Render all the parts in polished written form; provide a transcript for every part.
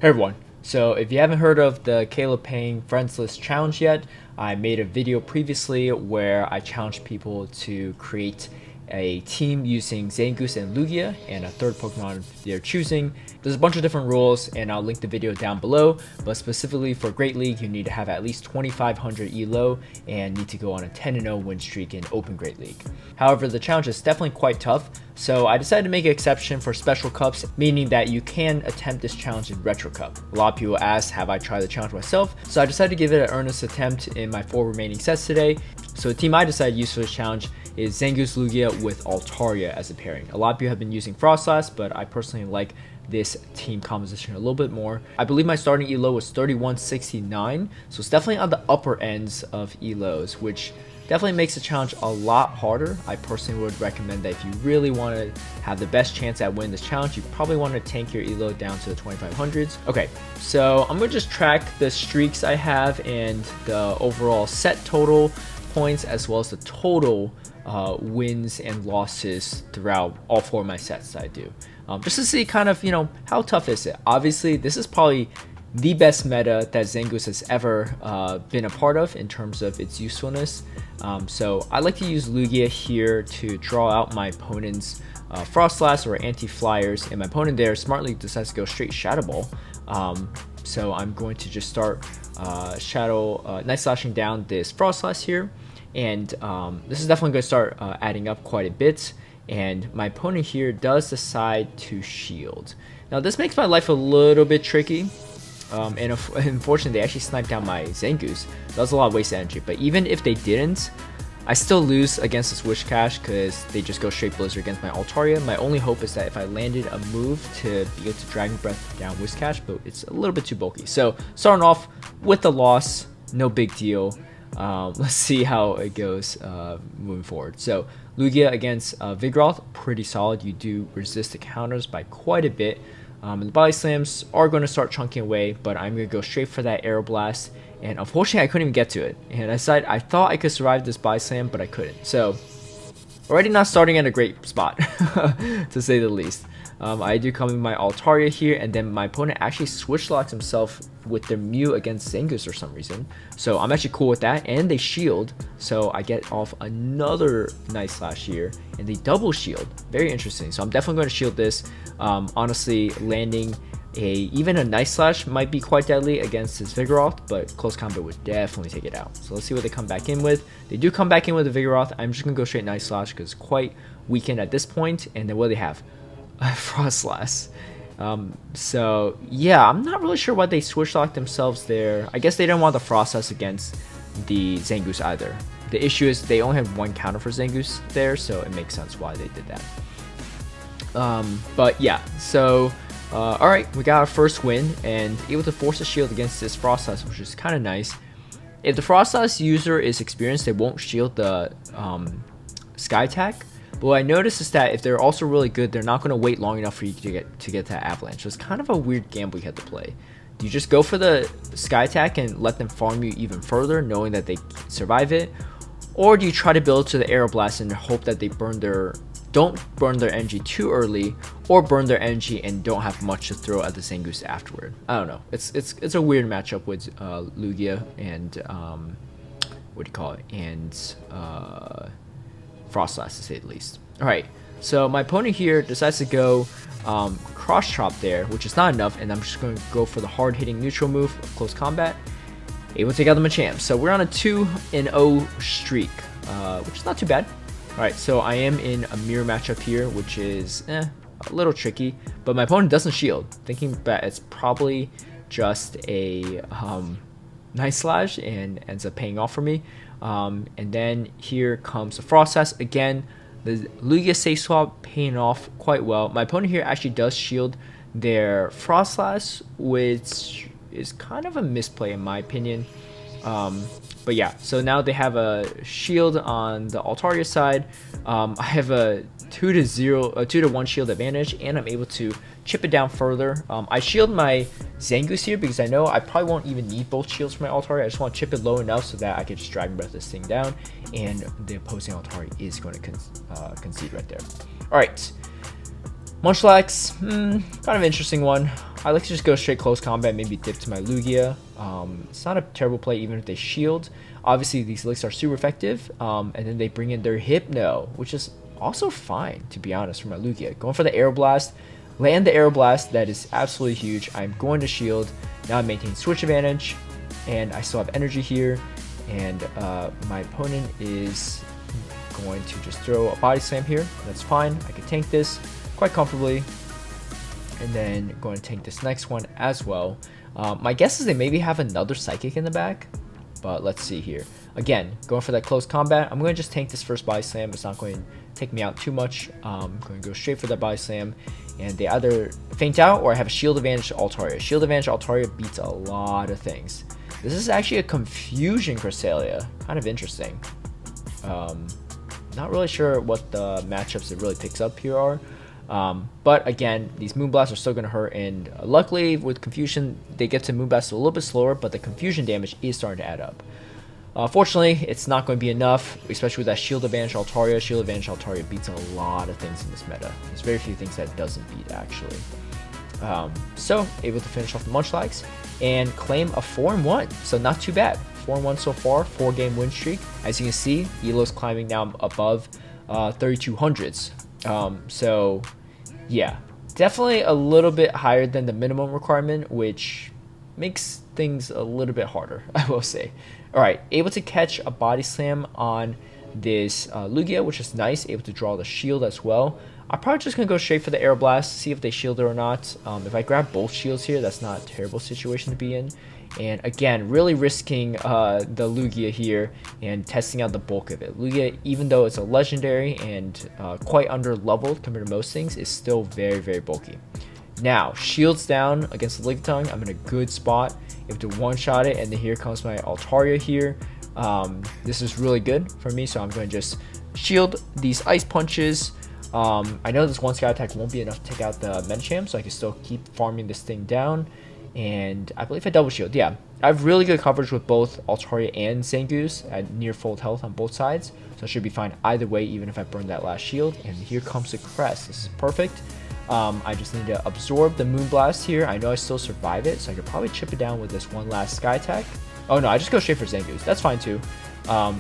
Hey everyone, so if you haven't heard of the Peng Friends List Challenge yet, I made a video previously where I challenged people to create a team using Zangoose and Lugia and a third Pokemon they're choosing. There's a bunch of different rules and I'll link the video down below, but specifically for Great League you need to have at least 2500 ELO and need to go on a 10-0 win streak in Open Great League. However, the challenge is definitely quite tough, so I decided to make an exception for Special Cups, meaning that you can attempt this challenge in Retro Cup. A lot of people asked, have I tried the challenge myself? So I decided to give it an earnest attempt in my 4 remaining sets today. So the team I decided to use for this challenge is Zangoose Lugia with Altaria as a pairing. A lot of people have been using Frostlass, but I personally like this team composition a little bit more. I believe my starting ELO was 3169, so it's definitely on the upper ends of ELOs, which definitely makes the challenge a lot harder. I personally would recommend that if you really want to have the best chance at winning this challenge, you probably want to tank your ELO down to the 2500s. Okay, so I'm going to just track the streaks I have and the overall set total points as well as the total wins and losses throughout all 4 of my sets that I do. Just to see kind of, how tough is it? Obviously, this is probably the best meta that Zangoose has ever been a part of in terms of its usefulness. So I like to use Lugia here to draw out my opponent's Frostlass or anti-flyers, and my opponent there smartly decides to go straight Shadow Ball. So I'm going to just start Night Slashing down this Frostlass here, and this is definitely going to start adding up quite a bit. And my opponent here does decide to shield. Now this makes my life a little bit tricky. And unfortunately, they actually sniped down my Zangoose. That was a lot of wasted energy. But even if they didn't, I still lose against this Whiscash because they just go straight Blizzard against my Altaria. My only hope is that if I landed a move to be able to Dragon Breath down Whiscash, but it's a little bit too bulky. So starting off with the loss, no big deal. Let's see how it goes moving forward. So Lugia against Vigoroth, pretty solid. You do resist the counters by quite a bit. And the body slams are going to start chunking away, but I'm going to go straight for that Aero Blast. And unfortunately, I couldn't even get to it. And I thought I could survive this body slam, but I couldn't. So already not starting at a great spot, to say the least. I do come in my Altaria here, and then my opponent actually switch locks himself with their Mew against Zangoose for some reason. So I'm actually cool with that, and they shield, so I get off another Night Slash here, and they double shield. Very interesting. So I'm definitely going to shield this. Honestly, landing even a Night Slash might be quite deadly against his Vigoroth, but close combat would definitely take it out. So let's see what they come back in with. They do come back in with the Vigoroth. I'm just going to go straight Night Slash because it's quite weakened at this point. And then what do they have? Frostlass. So yeah, I'm not really sure why they switch locked themselves there. I guess they didn't want the Frostlass against the Zangoose either. The issue is they only have 1 counter for Zangoose there, so it makes sense why they did that. But yeah, so alright, we got our first win and able to force a shield against this Frostlass, which is kind of nice. If the Frostlass user is experienced, they won't shield the Sky Attack. But what I noticed is that if they're also really good, they're not going to wait long enough for you to get that Avalanche. So it's kind of a weird gamble you have to play. Do you just go for the Sky Attack and let them farm you even further, knowing that they survive it? Or do you try to build to the Aero Blast and hope that they don't burn their energy too early, or burn their energy and don't have much to throw at the Zangoose afterward? I don't know. It's a weird matchup with Lugia and what do you call it? And Frostlass, to say the least. Alright, so my opponent here decides to go cross chop there, which is not enough, and I'm just going to go for the hard hitting neutral move of close combat. Able to take out the Machamp. So we're on a 2-0 streak, which is not too bad. Alright, so I am in a mirror matchup here, which is a little tricky, but my opponent doesn't shield, thinking that it's probably just a Night Slash and ends up paying off for me. And then here comes the Frostlass again. The Lugia safe swap paying off quite well. My opponent here actually does shield their Frostlass, which is kind of a misplay in my opinion. But yeah, so now they have a shield on the Altaria side. I have a 2-1 shield advantage, and I'm able to chip it down further. I shield my Zangoose here because I know I probably won't even need both shields for my Altaria. I just want to chip it low enough so that I can just Dragon Breath this thing down, and the opposing Altaria is going to concede right there. Alright, Munchlax, kind of interesting one. I like to just go straight close combat, maybe dip to my Lugia. It's not a terrible play even if they shield. Obviously, these licks are super effective, and then they bring in their Hypno, which is also fine, to be honest, for my Lugia. Going for the Aeroblast, land the Aeroblast, that is absolutely huge. I'm going to shield. Now I maintain switch advantage, and I still have energy here, and my opponent is going to just throw a Body Slam here. That's fine. I can tank this quite comfortably. And then going to tank this next one as well. My guess is they maybe have another Psychic in the back, but let's see here. Again, going for that close combat. I'm going to just tank this first Body Slam. It's not going to take me out too much. I'm going to go straight for that Body Slam. And they either feint out or I have a Shield Advantage to Altaria. Shield Advantage to Altaria beats a lot of things. This is actually a Confusion Cresselia. Kind of interesting. Not really sure what the matchups it really picks up here are. But again, these Moonblasts are still going to hurt, and luckily with Confusion, they get to Moonblast a little bit slower, but the Confusion damage is starting to add up. Fortunately, it's not going to be enough, especially with that Shield Advantage Altaria. Shield Advantage Altaria beats a lot of things in this meta. There's very few things that it doesn't beat, actually. So, able to finish off the Munchlax and claim a 4-1, so not too bad. 4-1 so far, 4-game win streak. As you can see, ELO's climbing now above 3200s. So yeah, definitely a little bit higher than the minimum requirement, which makes things a little bit harder, I will say. All right, able to catch a Body Slam on this Lugia, which is nice. Able to draw the shield as well. I'm probably just going to go straight for the Aeroblast, see if they shield it or not. If I grab both shields here, that's not a terrible situation to be in. And again, really risking the Lugia here and testing out the bulk of it. Lugia, even though it's a legendary and quite under leveled compared to most things, is still very, very bulky. Now, shields down against the Lickitung. I'm in a good spot. Able to one-shot it, and then here comes my Altaria here. This is really good for me, so I'm going to just shield these Ice Punches. I know this one Sky Attack won't be enough to take out the Medicham, so I can still keep farming this thing down. And I believe I double shield. Yeah, I have really good coverage with both Altaria and Zangoose at near full health on both sides, so I should be fine either way, even if I burn that last shield. And here comes the Crest. This is perfect. I just need to absorb the Moonblast here. I know I still survive it, so I could probably chip it down with this one last Sky Attack. Oh no, I just go straight for Zangoose. That's fine too.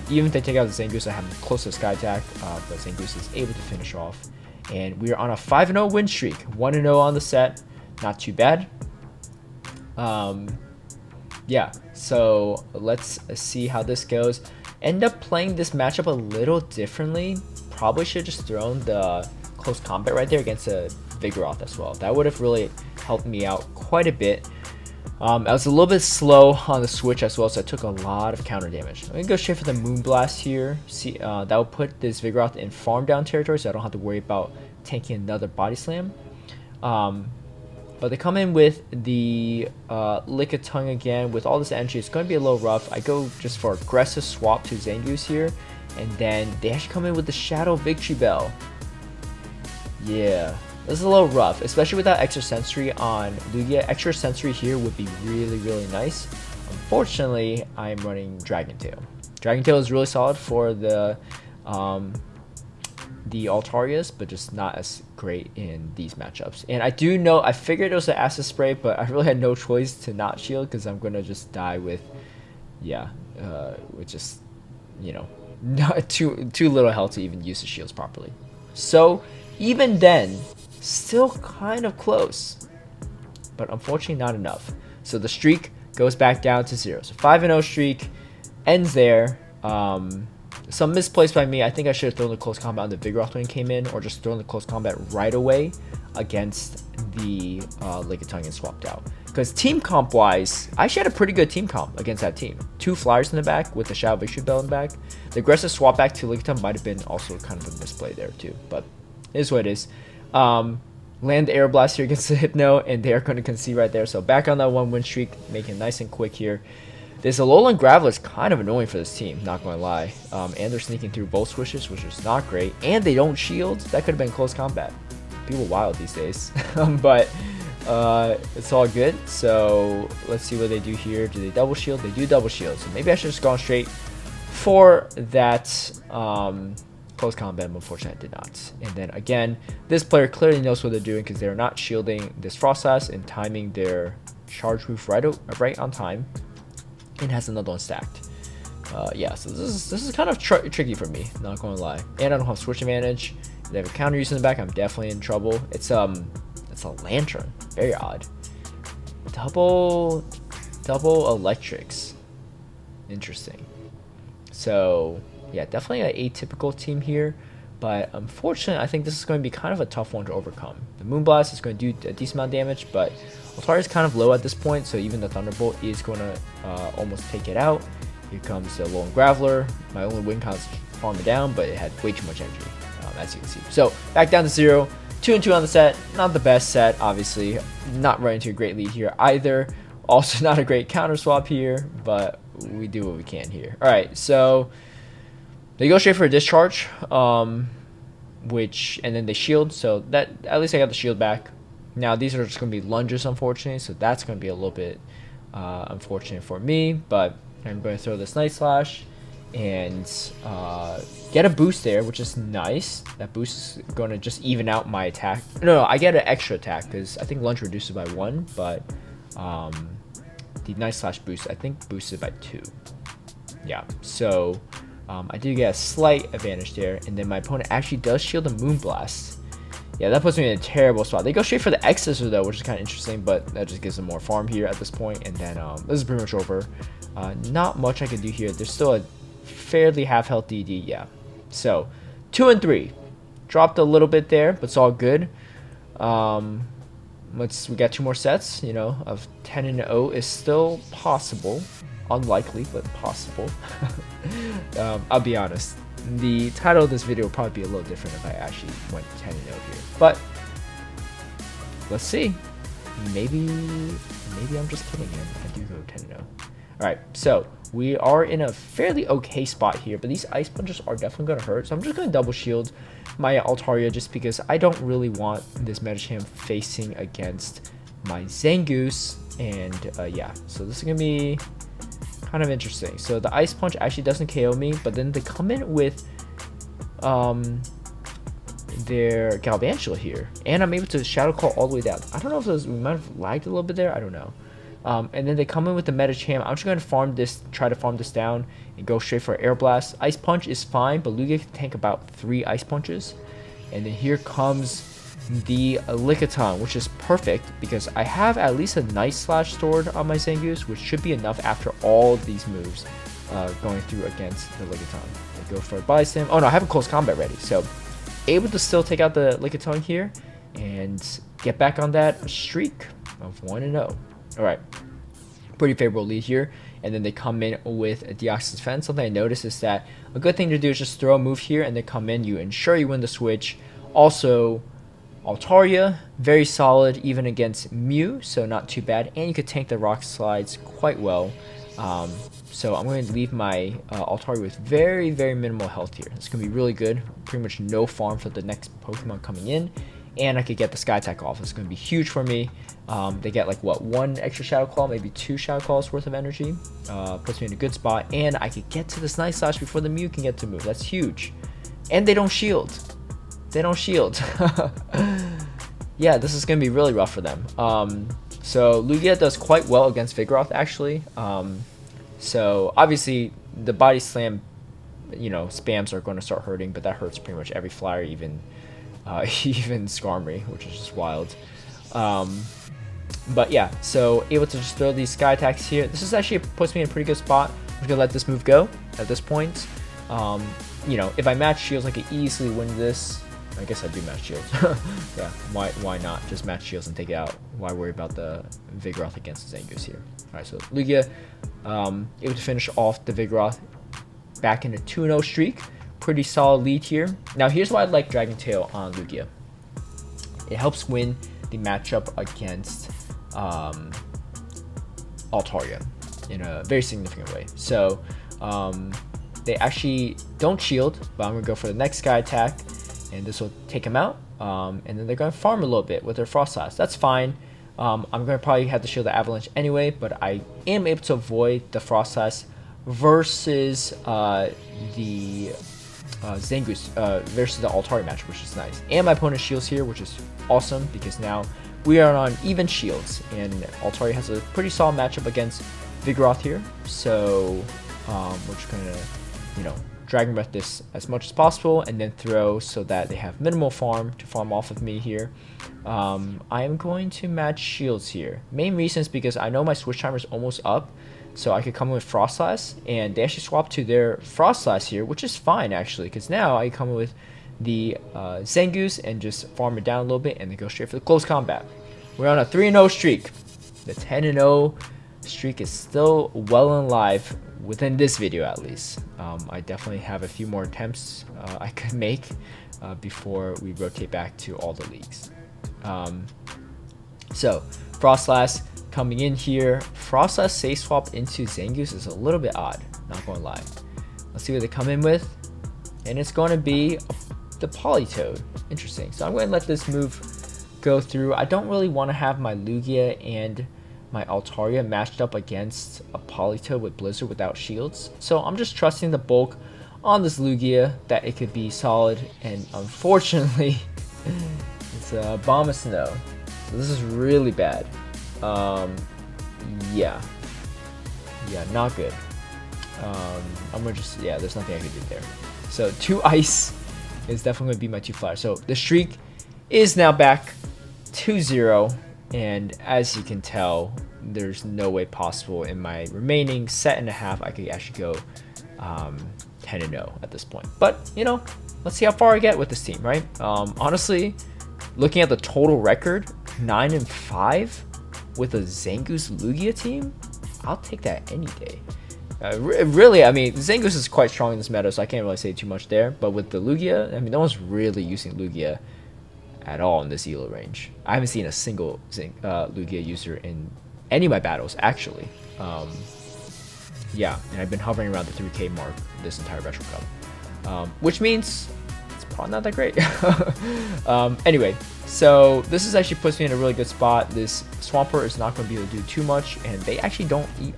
Even if they take out the Zangoose, I have them close to the Sky Attack, but Zangoose is able to finish off. And we are on a 5-0 win streak. 1-0 on the set. Not too bad. Yeah, so let's see how this goes. End up playing this matchup a little differently. Probably should have just thrown the close combat right there against a Vigoroth as well. That would have really helped me out quite a bit. I was a little bit slow on the switch as well, so I took a lot of counter damage. I'm going to go straight for the Moonblast here. See, that will put this Vigoroth in farm down territory, so I don't have to worry about tanking another Body Slam. But they come in with the Lickitung again. With all this energy, it's going to be a little rough. I go just for aggressive swap to Zangoose here. And then they actually come in with the Shadow Victory Bell. Yeah, this is a little rough, especially with that Extra Sensory on Lugia. Extra Sensory here would be really, really nice. Unfortunately, I'm running Dragon Tail. Dragon Tail is really solid for the Altarias, but just not as great in these matchups. And I do know, I figured it was an Acid Spray, but I really had no choice to not shield because I'm going to just die with, yeah, with just, you know, not too little health to even use the shields properly. So even then, still kind of close, but unfortunately not enough. So the streak goes back down to 0. So 5-0 streak ends there. Some misplaced by me. I think I should have thrown the close combat on the Vigoroth when it came in, or just thrown the close combat right away against the Lickitung and swapped out. Because team comp wise, I actually had a pretty good team comp against that team. 2 Flyers in the back with the Shadow Victory Bell in the back. The aggressive swap back to Lickitung might have been also kind of a misplay there too, but it is what it is. Land the Aeroblast here against the Hypno, and they're going to concede right there. So back on that 1 win streak, making it nice and quick here. This Alolan Gravel is kind of annoying for this team, not going to lie. And they're sneaking through both swishes, which is not great. And they don't shield. That could have been close combat. People wild these days. But it's all good. So let's see what they do here. Do they double shield? They do double shield. So maybe I should just go straight for that close combat, unfortunately I did not. And then again, this player clearly knows what they're doing because they're not shielding this Frost Sash and timing their charge move right on time, and has another one stacked. Yeah, so this is kind of tricky for me, not gonna lie. And I don't have switch advantage. They have a counter use in the back. I'm definitely in trouble. It's a lantern, very odd. Double electrics, interesting. So yeah, definitely an atypical team here, but unfortunately I think this is going to be kind of a tough one to overcome. The Moonblast is going to do a decent amount of damage, but Altaria is kind of low at this point, so even the Thunderbolt is going to almost take it out. Here comes the Lone Graveler. My only win con is farming down, but it had way too much energy, as you can see. So back down to 0, 2-2 on the set. Not the best set, obviously. Not running to a great lead here either. Also not a great counter swap here, but we do what we can here. All right, so they go straight for a discharge, and then they shield. So that at least I got the shield back. Now these are just going to be lunges, unfortunately, so that's going to be a little bit unfortunate for me, but I'm going to throw this Night Slash and get a boost there, which is nice. That boost is going to just even out my attack. No, I get an extra attack because I think lunge reduces by 1, but the Night Slash boost I think boosted by 2. Yeah, so I do get a slight advantage there, and then my opponent actually does shield the Moonblast. Yeah, that puts me in a terrible spot. They go straight for the X-Scissor though, which is kind of interesting, but that just gives them more farm here at this point. And then this is pretty much over. Not much I can do here. There's still a fairly half health DD, yeah. So 2 and 3, dropped a little bit there, but it's all good. We got 2 more sets, you know, of 10 and 0 is still possible. Unlikely, but possible. I'll be honest. The title of this video will probably be a little different if I actually went 10 and 0 here. But let's see. Maybe I'm just kidding and I do go 10 and 0. Alright, so we are in a fairly okay spot here, but these Ice Punches are definitely going to hurt. So I'm just going to double shield my Altaria just because I don't really want this Metacham facing against my Zangoose. And yeah, so this is going to be kind of interesting. So the Ice Punch actually doesn't KO me, but then they come in with their Galvantula here, and I'm able to Shadow Claw all the way down. I don't know if we might have lagged a little bit there, I don't know. And then they come in with the Metacham. I'm just going to try to farm this down and go straight for Air Blast. Ice Punch is fine, but Lugia can tank about 3 Ice Punches. And then here comes the Lickitung, which is perfect because I have at least a Night Slash stored on my Zangoose, which should be enough after all of these moves going through against the Lickitung. They go for a Body Slam. Oh no, I have a close combat ready, so able to still take out the Lickitung here and get back on that streak of 1 and 0. All right, pretty favorable lead here. And then they come in with a Deoxys Defense. Something I noticed is that a good thing to do is just throw a move here and then come in. You ensure you win the switch. Also, Altaria, very solid even against Mew, so not too bad. And you could tank the Rock Slides quite well. So I'm going to leave my Altaria with very, very minimal health here. It's going to be really good. Pretty much no farm for the next Pokemon coming in. And I could get the Sky Attack off. It's going to be huge for me. They get like, what, 1 extra Shadow Claw, maybe 2 Shadow Claws worth of energy. Puts me in a good spot. And I could get to this Night Slash before the Mew can get to move. That's huge. And they don't shield. They don't shield. Yeah, this is going to be really rough for them. So Lugia does quite well against Vigoroth, actually. So obviously the Body Slam, you know, spams are going to start hurting, but that hurts pretty much every flyer, even Skarmory, which is just wild. But yeah, so able to just throw these Sky Attacks here. This is actually puts me in a pretty good spot. I'm just gonna let this move go at this point. You know, if I match shields, I could easily win this. I guess I do match shields. Yeah, why not just match shields and take it out? Why worry about the Vigoroth against the Zangoose here? All right, so Lugia able to finish off the Vigoroth back in a 2-0 streak. Pretty solid lead here. Now here's why I like Dragon Tail on Lugia. It helps win the matchup against Altaria in a very significant way. So they actually don't shield, but I'm gonna go for the next Sky Attack, and this will take him out. And then they're gonna farm a little bit with their Frost Sash. That's fine. I'm gonna probably have to shield the Avalanche anyway, but I am able to avoid the Frost Sash versus the Zangoose versus the Altari match, which is nice. And my opponent shields here, which is awesome because now we are on even shields, and Altari has a pretty solid matchup against Vigoroth here. So we're just gonna, you know, Dragon Breath this as much as possible, and then throw so that they have minimal farm to farm off of me here. I am going to match shields here. Main reason is because I know my switch timer is almost up, so I could come in with Frostlass, and they actually swapped to their Frostlass here, which is fine actually, because now I come in with the Zangoose and just farm it down a little bit, and then go straight for the close combat. We're on a 3-0 streak. The 10-0 streak is still well and alive within this video at least. I definitely have a few more attempts I could make before we rotate back to all the leagues. So Frostlass coming in here. Frostlass safe swap into Zangoose is a little bit odd, not gonna lie. Let's see what they come in with, and it's going to be the Politoed. Interesting. So I'm going to let this move go through. I don't really want to have my Lugia and my Altaria matched up against a Politoed with Blizzard without shields, so I'm just trusting the bulk on this Lugia that it could be solid, and unfortunately it's a Bomb of Snow, so this is really bad. Yeah, not good. I'm gonna just, yeah, there's nothing I can do there. So 2 ice is definitely gonna be my 2 flyers. So the streak is now back 2-0, and as you can tell, there's no way possible in my remaining set and a half I could actually go 10-0 at this point. But you know, let's see how far I get with this team, right? Honestly, looking at the total record, 9-5 with a Zangoose Lugia team, I'll take that any day. Really, I mean, Zangoose is quite strong in this meta, so I can't really say too much there. But with the Lugia, I mean, no one's really using Lugia at all in this ELO range. I haven't seen a single Lugia user in any of my battles, actually. Yeah, and I've been hovering around the 3K mark this entire Retro Cup, which means it's probably not that great. Anyway, so this is actually puts me in a really good spot. This Swampert is not going to be able to do too much, and they actually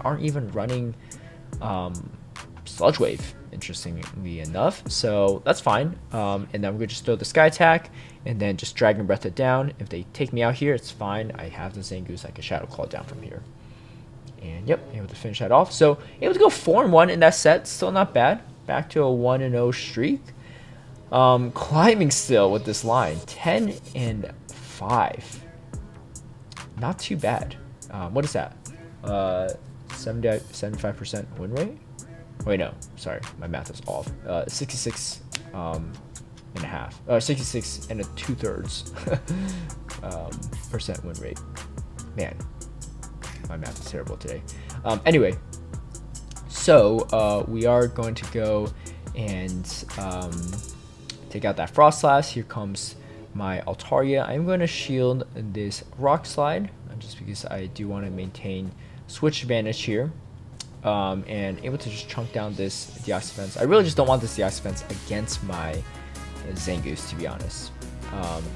aren't even running Sludge Wave, interestingly enough, so that's fine. And then I'm gonna just throw the Sky Attack and then just Dragon Breath it down. If they take me out here, it's fine. I have the Zangoose, I can Shadow Claw down from here, and yep, able to finish that off. So able to go 4-1 in that set, still not bad. Back to a 1-0 streak. Climbing still with this line, 10-5, not too bad. What is that? 75% win rate? Wait, no, sorry, my math is off. 66 and a half, 66 and a 2/3 percent win rate. Man, my math is terrible today. Anyway, so we are going to go and take out that Frostlass. Here comes my Altaria. I'm going to shield this Rock Slide just because I do want to maintain switch advantage here, and able to just chunk down this Deoxys. I really just don't want this Deoxys against my Zangoose, to be honest.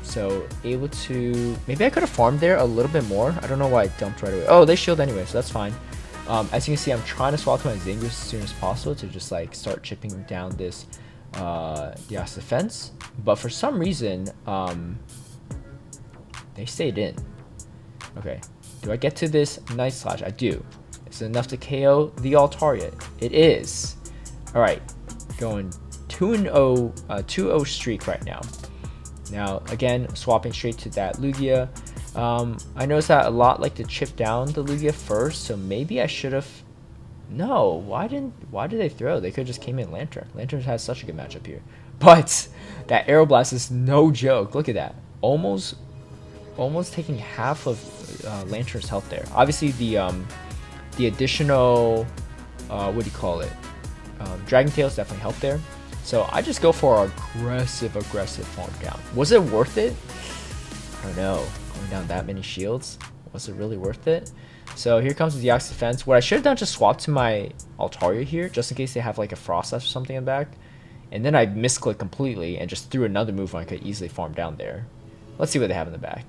So able to, maybe I could have farmed there a little bit more. I don't know why I dumped right away. Oh, they shield anyway, so that's fine. As you can see, I'm trying to swap to my Zangoose as soon as possible to just like start chipping down this Deoxys defense, but for some reason they stayed in. Okay, do I get to this Night Slash? I do. Is it enough to KO the Altaria? It is. Alright, going 2-0, 2-0 streak right now. Now, again, swapping straight to that Lugia. I noticed that a lot like to chip down the Lugia first, so maybe I should have... No, why did they throw? They could have just came in Lantern. Lantern has such a good matchup here. But that Aeroblast is no joke. Look at that. Almost taking half of Lantern's health there. Obviously, the additional, what do you call it? Dragon Tails definitely helped there. So I just go for aggressive farm down. Was it worth it? I don't know. Going down that many shields, was it really worth it? So here comes the Deoxys defense. What I should have done, just swap to my Altaria here, just in case they have like a Frostlass or something in the back. And then I misclicked completely and just threw another move when I could easily farm down there. Let's see what they have in the back.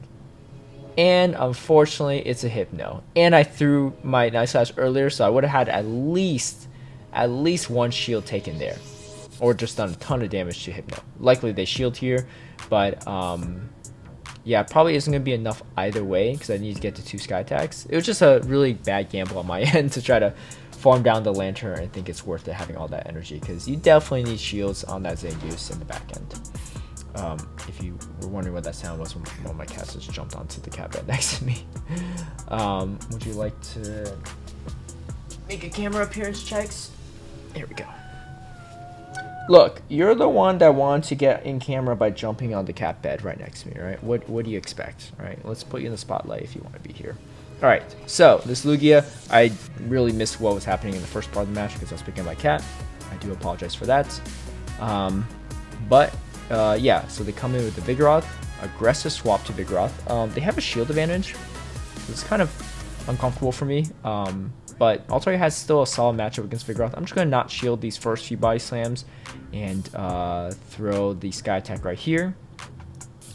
And unfortunately, it's a Hypno. And I threw my Night Slash earlier, so I would have had at least one shield taken there. or just done a ton of damage to Hypno. Likely they shield here, but yeah, probably isn't going to be enough either way because I need to get to 2 Sky Attacks. It was just a really bad gamble on my end to try to farm down the Lantern. I think it's worth it having all that energy because you definitely need shields on that Zangoose in the back end. If you were wondering what that sound was, one of my cats just jumped onto the cat bed next to me. Would you like to make a camera appearance checks? Here we go. Look, you're the one that wanted to get in camera by jumping on the cat bed right next to me, right? What do you expect? All right, let's put you in the spotlight if you want to be here. All right, so this Lugia, I really missed what was happening in the first part of the match because I was picking up my cat. I do apologize for that. Yeah, so they come in with the Vigoroth, aggressive swap to Vigoroth. They have a shield advantage. It's kind of uncomfortable for me. But Altaria has still a solid matchup against Vigoroth. I'm just going to not shield these first few body slams and throw the Sky Attack right here.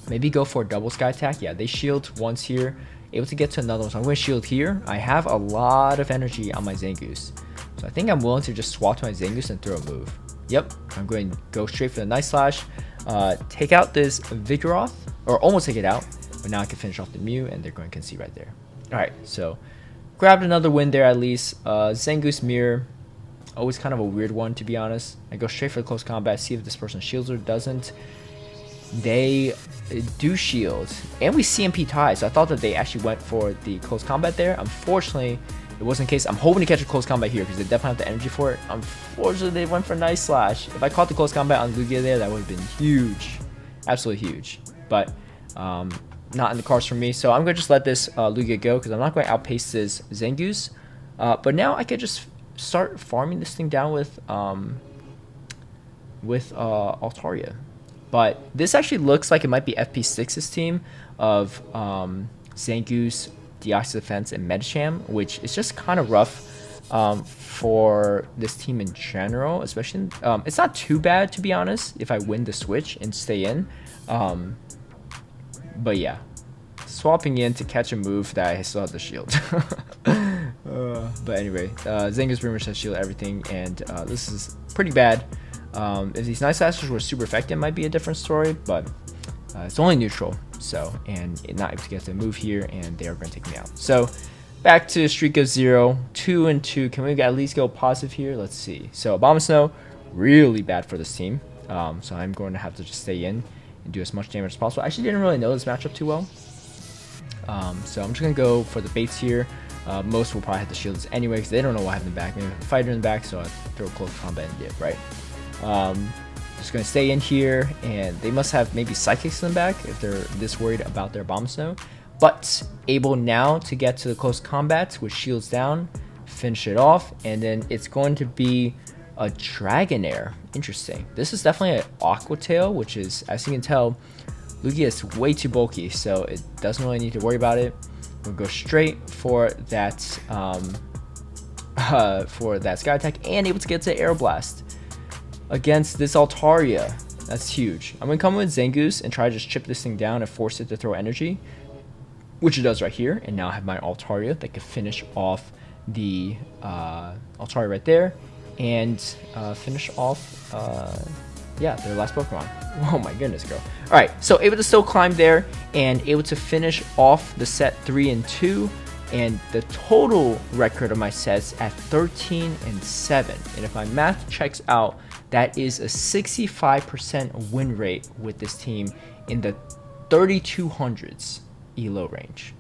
Maybe go for a double Sky Attack. Yeah, they shield once here, able to get to another one. So I'm going to shield here. I have a lot of energy on my Zangoose. So I think I'm willing to just swap to my Zangoose and throw a move. Yep, I'm going to go straight for the Night Slash. Take out this Vigoroth, or almost take it out. But now I can finish off the Mew, and they're going to concede right there. Alright, so grabbed another win there at least. Zangoose Mirror, always kind of a weird one to be honest. I go straight for the close combat, see if this person shields or doesn't. They do shield, and we CMP tie, so I thought that they actually went for the close combat there. Unfortunately, it wasn't the case. I'm hoping to catch a close combat here because they definitely have the energy for it. Unfortunately, they went for Night Slash. If I caught the close combat on Lugia there, that would have been huge. Absolutely huge. But not in the cards for me, so I'm going to just let this Lugia go because I'm not going to outpace this Zangoose. But now I could just start farming this thing down with Altaria. But this actually looks like it might be FP6's team of Zangoose, Deoxys Defense, and Medicham, which is just kind of rough for this team in general, especially it's not too bad to be honest if I win the switch and stay in. But yeah, swapping in to catch a move that I still have the shield. But anyway, Zangoose pretty much has shield everything, and this is pretty bad. If these Night Slashes were super effective, it might be a different story, but it's only neutral, so, and not able to get the move here, and they are going to take me out. So back to streak of 0, 2 and 2. Can we at least go positive here? Let's see. So Abomasnow, really bad for this team. So I'm going to have to just stay in and do as much damage as possible. I actually didn't really know this matchup too well. So I'm just going to go for the baits here. Most will probably have the shields anyway because they don't know what I have in the back. Maybe I have a fighter in the back, so I throw close combat and dip, right? Just going to stay in here, and they must have maybe Psychics in the back if they're this worried about their Abomasnow. But able now to get to the close combat with shields down, finish it off, and then it's going to be a Dragonair. Interesting. This is definitely an Aqua Tail, which is, as you can tell, Lugia is way too bulky, so it doesn't really need to worry about it. We'll go straight for that Sky Attack and able to get to Air Blast against this Altaria. That's huge. I'm gonna come with Zangoose and try to just chip this thing down and force it to throw energy, which it does right here. And now I have my Altaria that can finish off the Altaria right there and finish off yeah, their last Pokemon. Oh my goodness, girl. Alright, so able to still climb there and able to finish off the set 3 and 2, and the total record of my sets at 13 and 7. And if my math checks out, that is a 65% win rate with this team in the 3200s ELO range.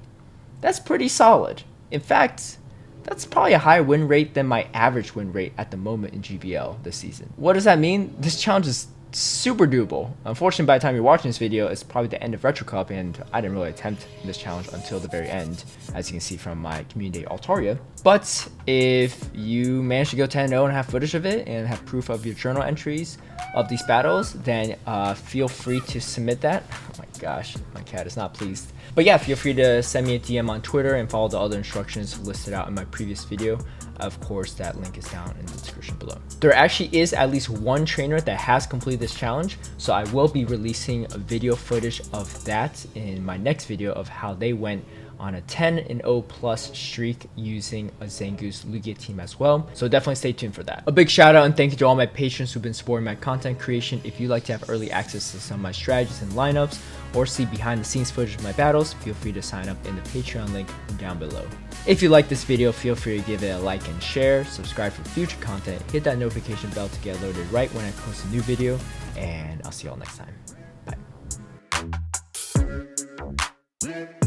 That's pretty solid. In fact, that's probably a higher win rate than my average win rate at the moment in GBL this season. What does that mean? This challenge is super doable. Unfortunately, by the time you're watching this video, it's probably the end of Retro Cup, and I didn't really attempt this challenge until the very end, as you can see from my community Altaria. But if you manage to go 10-0 and have footage of it and have proof of your journal entries of these battles, then feel free to submit that. Oh my gosh, my cat is not pleased. But yeah, feel free to send me a DM on Twitter and follow the other instructions listed out in my previous video. Of course, that link is down in the description below. There actually is at least one trainer that has completed this challenge, so I will be releasing a video footage of that in my next video of how they went on a 10-0 plus streak using a Zangoose Lugia team as well. So definitely stay tuned for that. A big shout out and thank you to all my patrons who've been supporting my content creation. If you'd like to have early access to some of my strategies and lineups, or see behind the scenes footage of my battles, feel free to sign up in the Patreon link down below. If you like this video, feel free to give it a like and share, subscribe for future content, hit that notification bell to get alerted right when I post a new video, and I'll see you all next time. Bye.